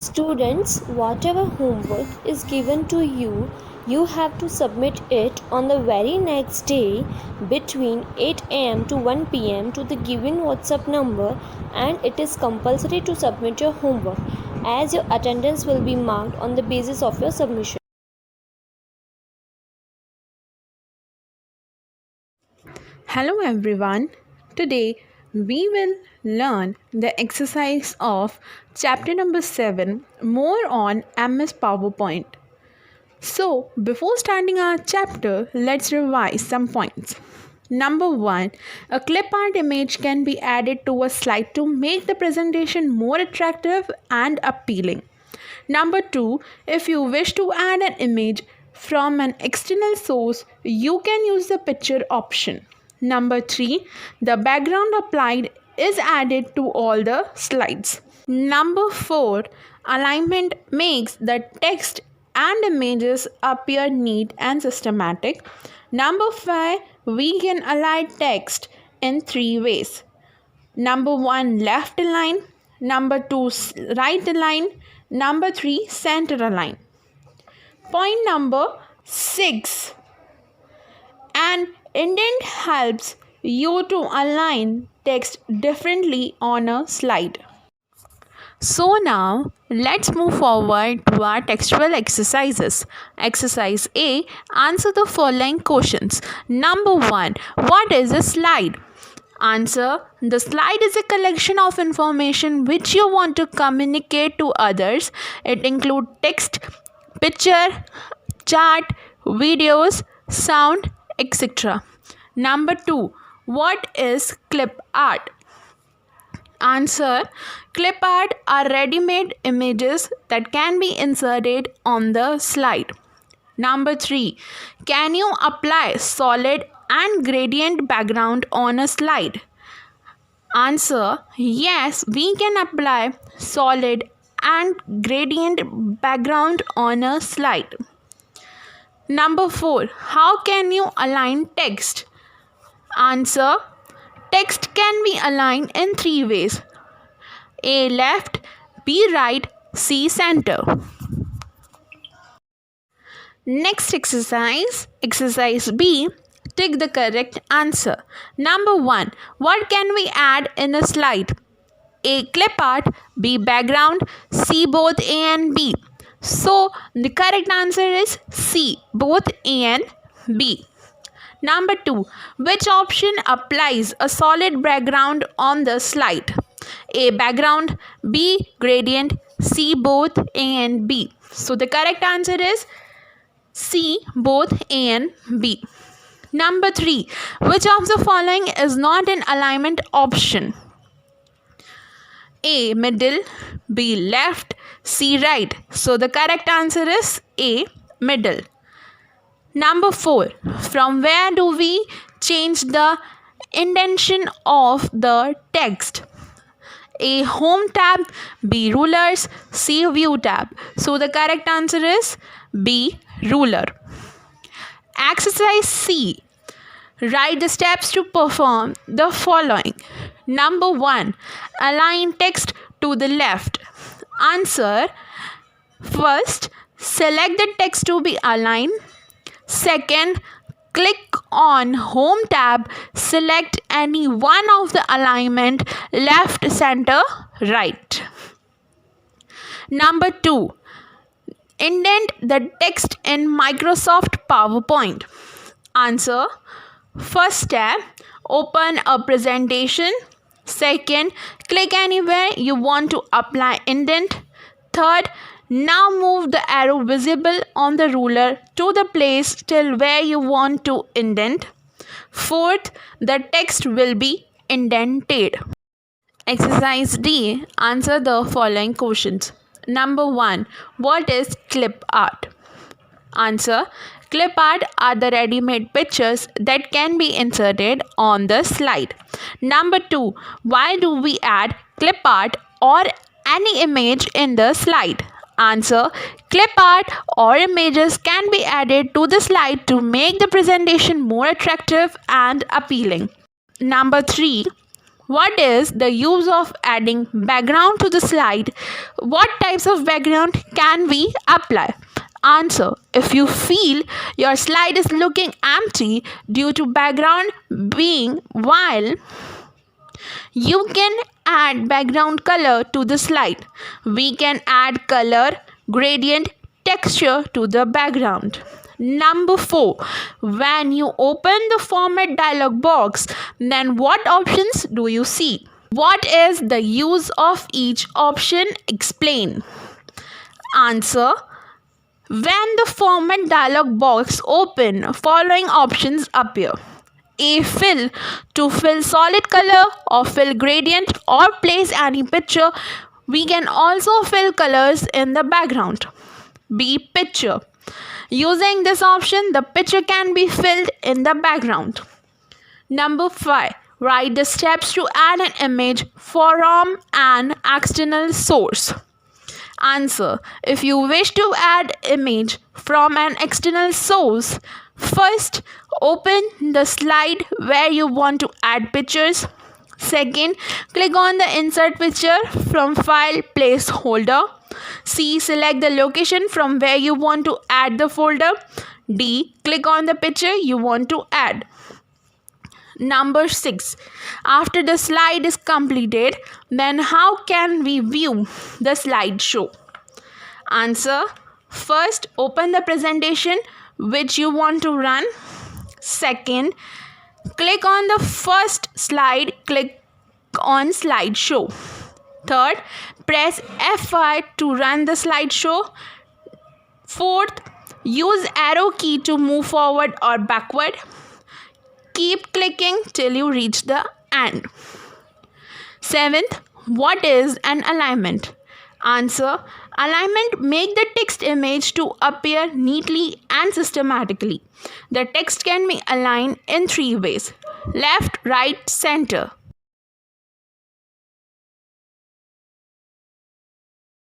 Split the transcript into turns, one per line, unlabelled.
Students, whatever homework is given to you, you have to submit it on the very next day between 8 am to 1 pm to the given WhatsApp number, and it is compulsory to submit your homework as your attendance will be marked on the basis of your submission.
Hello everyone. Today we will learn the exercise of chapter number 7 more on MS PowerPoint. So, before starting our chapter, let's revise some points. Number 1, a clip art image can be added to a slide to make the presentation more attractive and appealing. Number 2, if you wish to add an image from an external source, you can use the picture option. Number 3, the background applied is added to all the slides. Number 4, alignment makes the text and images appear neat and systematic. Number 5, we can align text in 3 ways. Number 1, left align. Number 2, right align. Number 3, center align. Point number 6, an indent helps you to align text differently on a slide. So now let's move forward to our textual exercises. Exercise A, answer the following questions. Number 1, what is a slide? Answer, the slide is a collection of information which you want to communicate to others. It includes text, picture, chart, videos, sound, etc. Number 2, what is clip art? Answer, clip art are ready-made images that can be inserted on the slide. Number 3, can you apply solid and gradient background on a slide? Answer, yes, we can apply solid and gradient background on a slide. Number 4, how can you align text? Answer, text can be aligned in 3 ways. A, left, B, right, C, center. Next exercise, exercise B, tick the correct answer. Number 1, what can we add in a slide? A, clip art, B, background, C, both A and B. So the correct answer is C, both A and B. Number 2, which option applies a solid background on the slide? A, background, B, gradient, C, both A and B. So the correct answer is C, both A and B. Number 3, which of the following is not an alignment option? A, middle, B, left, C, right. So the correct answer is A, middle. Number 4, from where do we change the indentation of the text? A, home tab, B, rulers, C, view tab. So the correct answer is B, ruler. Exercise C, write the steps to perform the following. Number 1, align text to the left. Answer, first, select the text to be aligned. Second, click on Home tab, select any one of the alignment, left, center, right. Number 2, indent the text in Microsoft PowerPoint. Answer, first step, open a presentation. Second, click anywhere you want to apply indent. Third, now move the arrow visible on the ruler to the place till where you want to indent. Fourth, the text will be indented. Exercise D, answer the following questions. Number 1, what is clip art? Answer, clip art are the ready-made pictures that can be inserted on the slide. Number 2, why do we add clip art or any image in the slide? Answer, clip art or images can be added to the slide to make the presentation more attractive and appealing. Number 3, What is the use of adding background to the slide? What types of background can we apply? Answer. If you feel your slide is looking empty due to background being while, you can add background color to the slide. We can add color, gradient, texture to the background. Number 4. When you open the format dialog box, then what options do you see? What is the use of each option? Explain. Answer. When the format dialog box open, following options appear. A. Fill, to fill solid color or fill gradient or place any picture. We can also fill colors in the background. B. Picture. Using this option, the picture can be filled in the background. Number 5. Write the steps to add an image from an external source. Answer. If you wish to add image from an external source, first open the slide where you want to add pictures. Second, click on the insert picture from file placeholder. C. Select the location from where you want to add the folder. D. Click on the picture you want to add. Number 6. After the slide is completed, then how can we view the slideshow? Answer. First, open the presentation which you want to run. Second, click on the first slide, click on slideshow. Third, press F5 to run the slideshow. Fourth, use arrow key to move forward or backward. Keep clicking till you reach the end. 7th, what is an alignment? Answer. Alignment make the text image to appear neatly and systematically. The text can be aligned in 3 ways: left, right, center.